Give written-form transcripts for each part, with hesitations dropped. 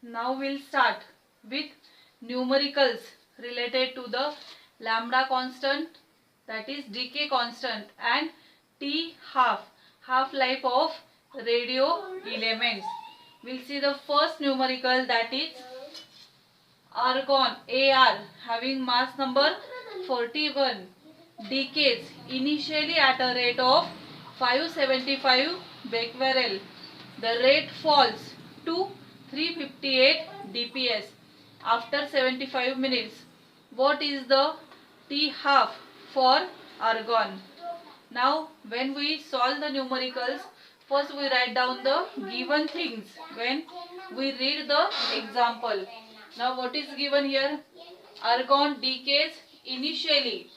Now we'll start with numericals related to the lambda constant, that is decay constant, and T half-life of radio elements. We'll see the first numerical, that is argon Ar, having mass number 41, decays initially at a rate of 575 becquerel. The rate falls to 358 dps after 75 minutes. What is the T half for argon? Now when we solve the numericals, first we write down the given things when we read the example. Now what is given here? Argon decays initially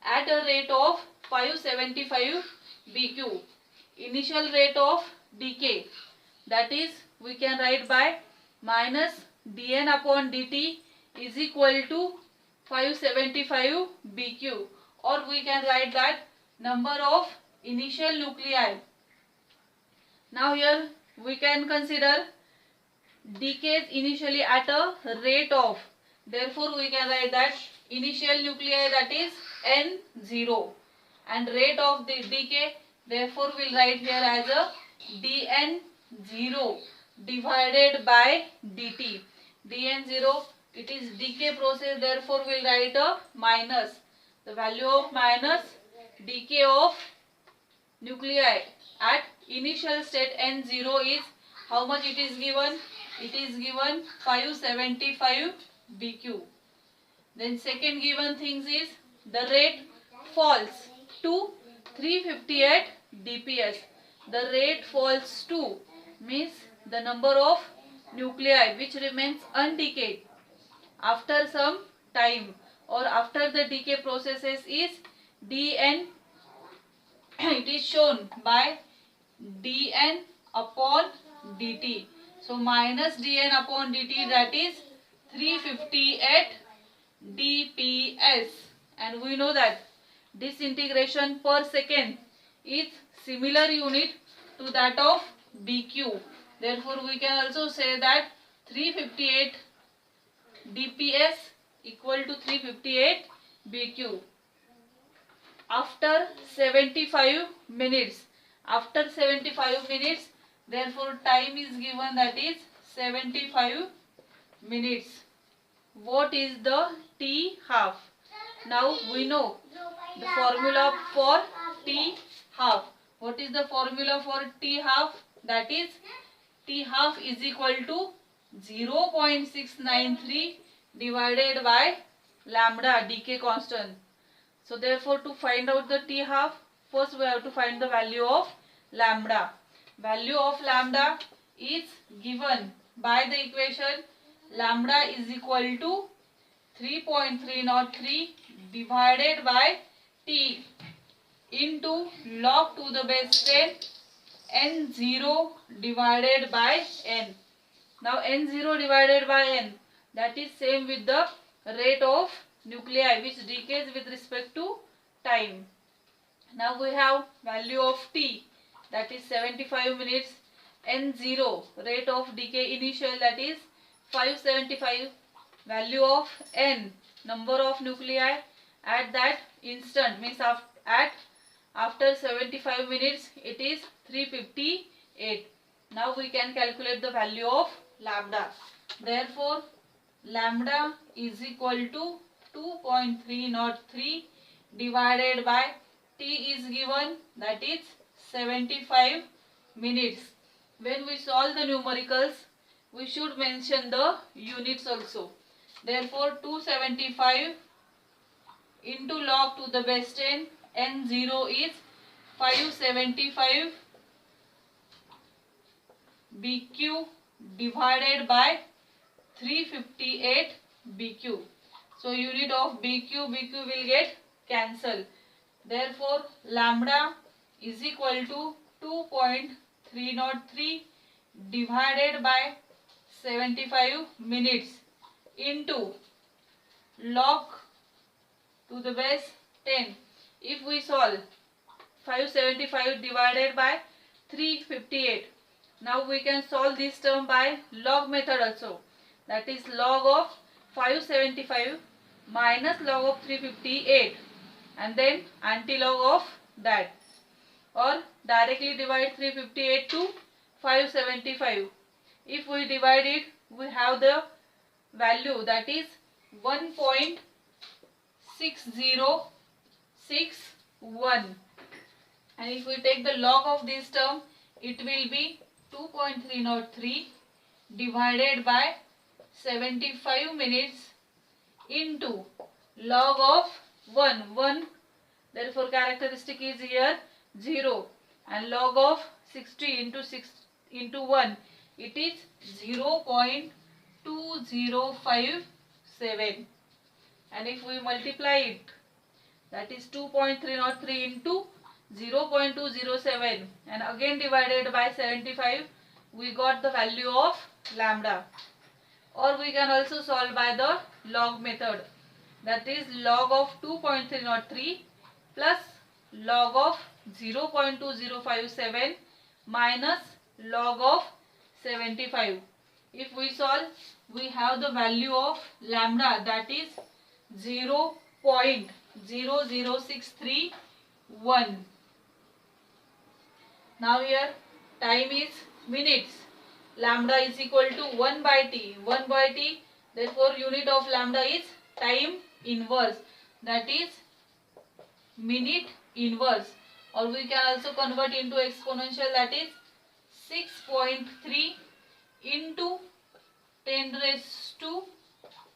at a rate of 575 BQ. Initial rate of decay, that is we can write by minus dN upon dt is equal to 575 BQ, or we can write that number of initial nuclei. Now here we can consider decays initially at a rate of, therefore we can write that initial nuclei, that is N0, and rate of the decay, therefore we'll write here as a dN0 divided by dt. dN0, it is decay process, therefore we'll write a minus. The value of minus decay of nuclei at initial state N0 is how much it is given? It is given 575 BQ. Then second given things is the rate falls to 358 dps. The rate falls to means the number of nuclei which remains undecayed after some time or after the decay processes is dN. It is shown by dN upon dt. So minus dN upon dt, that is 358 dps, and we know that disintegration per second is similar unit to that of BQ. Therefore we can also say that 358 dps equal to 358 BQ. After 75 minutes, therefore time is given, that is 75 minutes. What is the T half? Now we know the formula for T half. What is the formula for T half? That is T half is equal to 0.693 divided by lambda, decay constant. So therefore to find out the T half, first we have to find the value of lambda. Value of lambda is given by the equation lambda is equal to 3.303 divided by T into log to the base 10 N0 divided by N. Now N0 divided by N, that is same with the rate of nuclei which decays with respect to time. Now we have value of T, that is 75 minutes, N0 rate of decay initial, that is 575, value of N number of nuclei at that instant means after 75 minutes it is 358. Now we can calculate the value of lambda. Therefore lambda is equal to 2.303 divided by T is given, that is 75 minutes. When we solve the numericals, we should mention the units also. Therefore 275 into log to the base 10 N0 is 575 BQ divided by 358 BQ. So unit of BQ will get cancelled. Therefore lambda is equal to 2.303 divided by 75 minutes into log to the base 10. If we solve 575 divided by 358, now we can solve this term by log method also. that is log of 575 minus log of 358, and then antilog of that, or directly divide 358 to 575. If we divide it, we have the value that is 1.6061, and if we take the log of this term, it will be 2.303 divided by 75 minutes into log of 1, therefore characteristic is here 0, and log of 60 into 6 into 1, it is 0.2057, and if we multiply it, that is 2.303 into 0.207, and again divided by 75, we got the value of lambda. Or we can also solve by the log method, that is log of 2.303 plus log of 0.2057 minus log of 75. If we solve, we have the value of lambda, that is 0.00631. Now here time is minutes. Lambda is equal to 1 by t. 1 by t, therefore unit of lambda is time inverse, that is minute inverse, or we can also convert into exponential, that is 6.3 into 10 raised to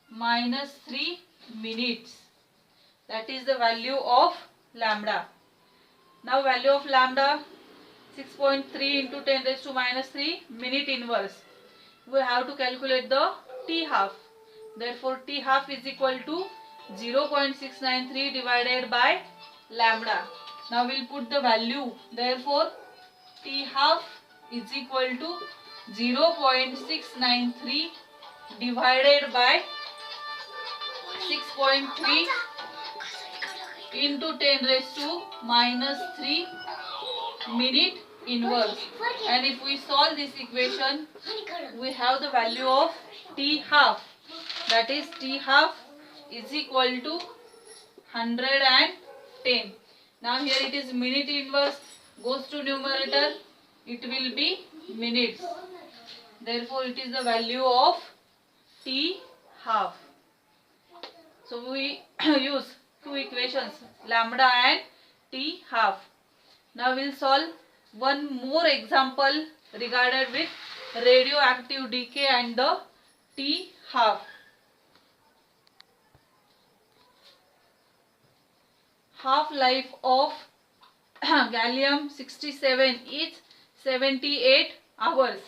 minus 3 minutes. That is the value of lambda. Now value of lambda 6.3 into 10 raised to minus 3 minute inverse. We have to calculate the t half. Therefore t half is equal to 0.693 divided by lambda. Now we'll put the value. Therefore t half is equal to 0.693 divided by 6.3 into 10 raised to minus 3 minute inverse, and if we solve this equation, we have the value of t half, that is t half is equal to 110. Now here it is minute inverse, goes to numerator, it will be minutes, therefore it is the value of t half. So we use two equations, lambda and t half. Now we'll solve one more example regarded with radioactive decay and the t half. Half-life of gallium 67 is 78 hours.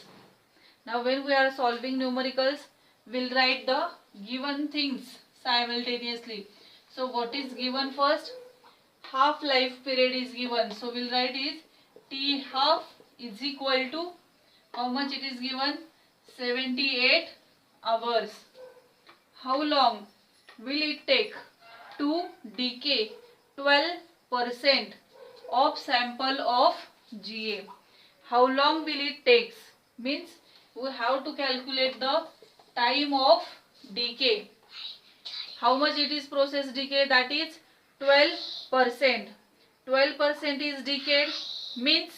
Now when we are solving numericals, we'll write the given things simultaneously. So what is given first? Half-life period is given. So we'll write is t half is equal to, how much it is given? 78 hours. How long will it take to decay 12% of sample of Ga? How long will it take? Means we have to calculate the time of decay. How much it is process decay? That is 12%. 12% is decayed, means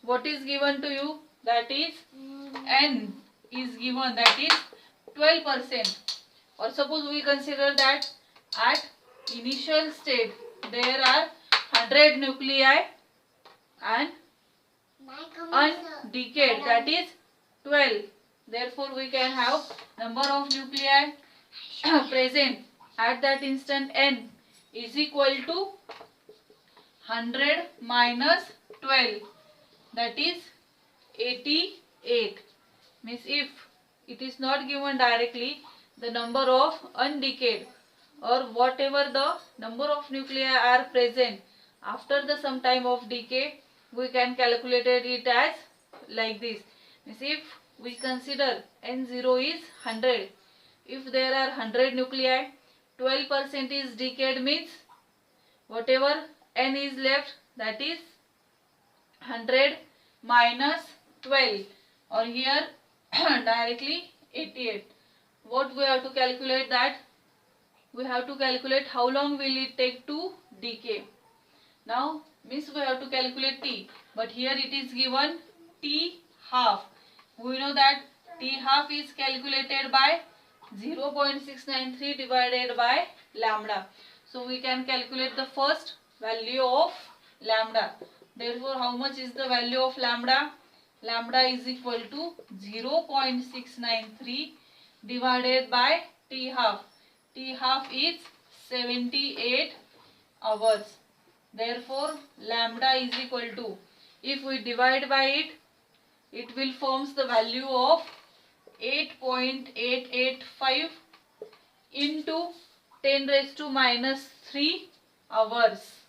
what is given to you? That is N is given, that is 12%. Or suppose we consider that at initial state there are 100 nuclei and undecayed, that is 12. Therefore we can have number of nuclei present at that instant N is equal to 100 minus 12, that is 88. Means if it is not given directly, the number of undecayed or whatever the number of nuclei are present after the some time of decay, we can calculate it as like this. Means if we consider N0 is 100, if there are 100 nuclei, 12% is decayed, means whatever N is left, that is 100 minus 12, or here directly 88. what we have to calculate? That we have to calculate how long will it take to decay. Now means we have to calculate t, but here it is given t half. We know that t half is calculated by 0.693 divided by lambda. So we can calculate the first value of lambda. Therefore, how much is the value of lambda? Lambda is equal to 0.693 divided by t half. T half is 78 hours. Therefore, lambda is equal to, if we divide by it, it will forms the value of 8.885 into 10 raised to minus 3 hours.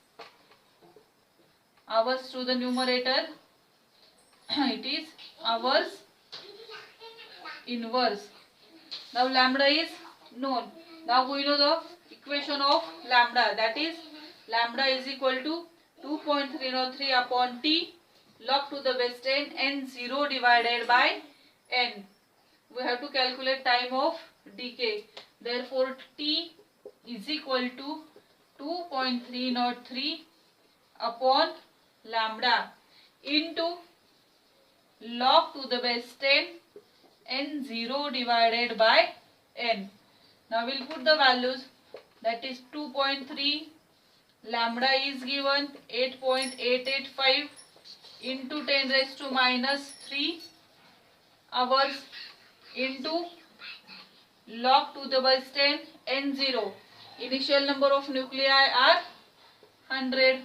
Hours to the numerator, it is hours inverse. Now lambda is known. Now we know the equation of lambda, that is lambda is equal to 2.303 upon t log to the base 10 n0 divided by n. We have to calculate time of decay. Therefore, t is equal to 2.303 upon lambda into log to the base 10 n0 divided by n. Now we'll put the values, that is 2.3, lambda is given 8.885 into 10 raised to minus 3 hours into log to the base 10 n0. Initial number of nuclei are 100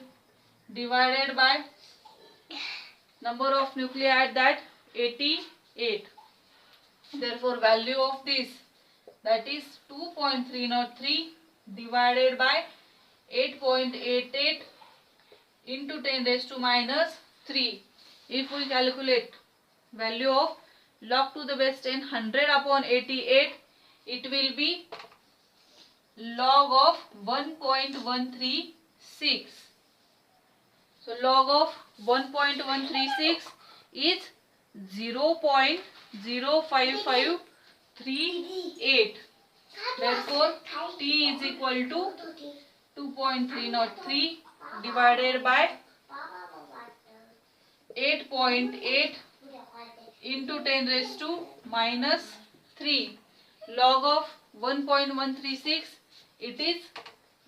divided by number of nuclei at that 88. Therefore, value of this, that is 2.303 divided by 8.88 into 10 raised to minus 3. If we calculate value of log to the base 10 100 upon 88, it will be log of 1.136. So log of 1.136 is 0.05538. Therefore, t is equal to 2.303 divided by 8.8 into 10 raised to minus 3. Log of 1.136, it is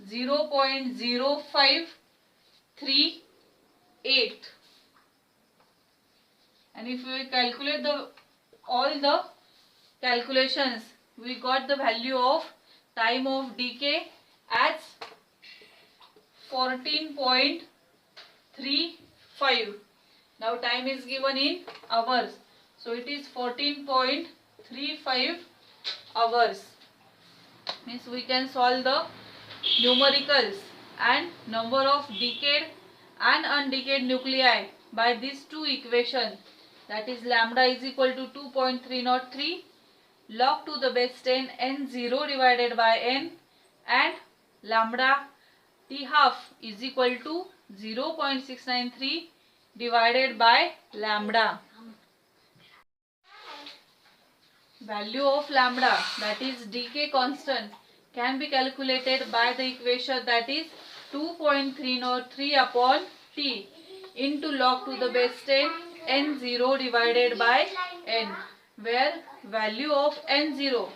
0.0538. And if we calculate all the calculations, we got the value of time of decay as 14.35. Now time is given in hours, so it is 14.35 hours. Means we can solve the numericals and number of decayed and undecayed nuclei by these two equations. That is lambda is equal to 2.303 log to the base 10 n0 divided by n, and lambda t half is equal to 0.693 divided by lambda. Value of lambda, that is decay constant, can be calculated by the equation, that is 2.303 upon t into log to the base 10 n0 divided by n, where value of n0,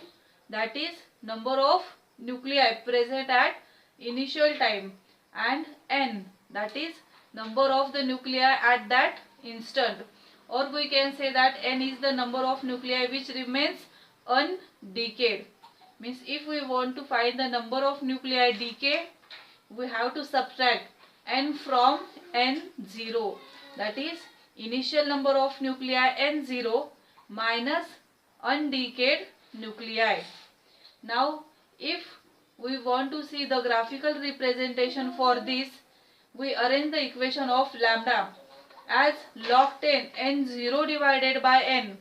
that is number of nuclei present at initial time, and n, that is number of the nuclei at that instant, or we can say that n is the number of nuclei which remains undecayed. Means if we want to find the number of nuclei decay, we have to subtract n from n0, that is initial number of nuclei n0 minus undecayed nuclei. Now if we want to see the graphical representation for this, we arrange the equation of lambda as log 10 n0 divided by n,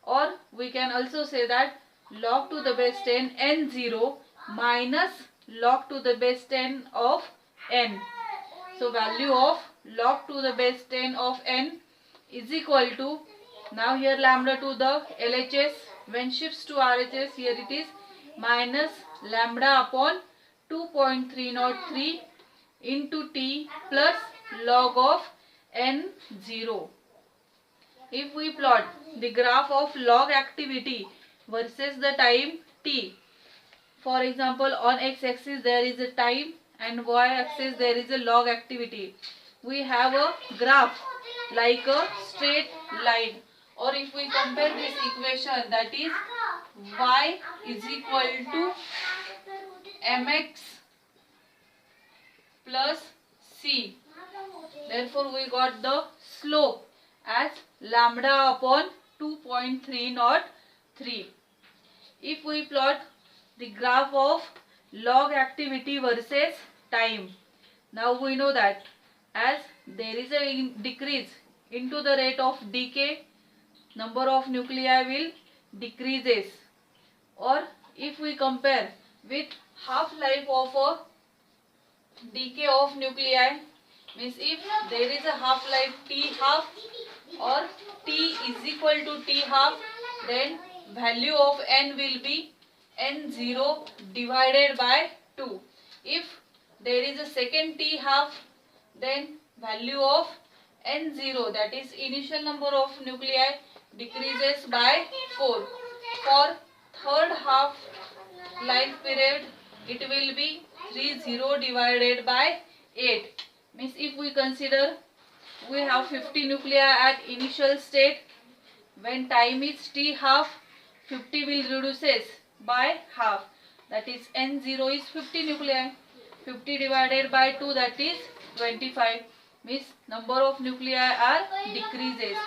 or we can also say that log to the base 10 n0 minus log to the base 10 of n. So value of log to the base 10 of n is equal to, now here lambda to the LHS When shifts to RHS, here it is minus lambda upon 2.303 into t plus log of n0. If we plot the graph of log activity versus the time t, for example on x-axis there is a time and y-axis there is a log activity. We have a graph like a straight line, or if we compare this equation, that is y is equal to mx plus c. Therefore we got the slope as lambda upon 2.303. If we plot the graph of log activity versus time, now we know that as there is a decrease into the rate of decay, number of nuclei will decreases. Or if we compare with half-life of a decay of nuclei, means if there is a half-life t half or t is equal to t half, then value of n will be n0 divided by 2. If there is a second t half, then value of n0, that is initial number of nuclei, decreases by 4. For third half life period, it will be 30 divided by 8. Means if we consider we have 50 nuclei at initial state, when time is t half, 50 will reduces by half, that is n0 is 50 nuclei. 50 divided by 2, that is 25, means number of nuclei are decreases.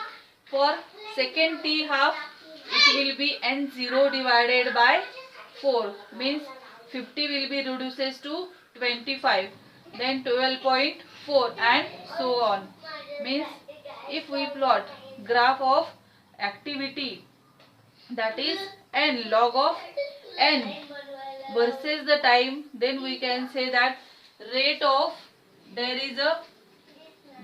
For second t half, it will be n0 divided by 4, means 50 will be reduces to 25, then 12.4 and so on. Means if we plot graph of activity, that is n log of n versus the time, then we can say that rate of, there is a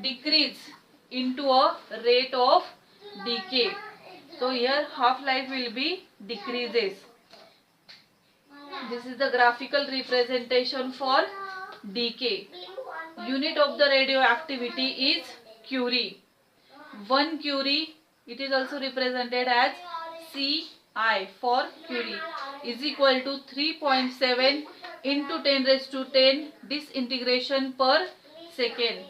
decrease into a rate of decay. So here half-life will be decreases. This is the graphical representation for decay. Unit of the radioactivity is Curie. 1 Curie, it is also represented as Ci for Curie, is equal to 3.7 into 10 raised to 10 disintegration per second,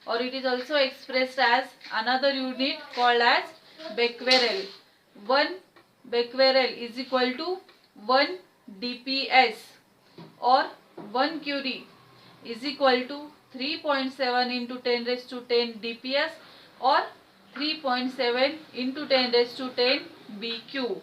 or it is also expressed as another unit called as becquerel. 1 becquerel is equal to 1 dps, or 1 Curie is equal to 3.7 into 10 raised to 10 dps, or 3.7 into 10 raised to 10 BQ.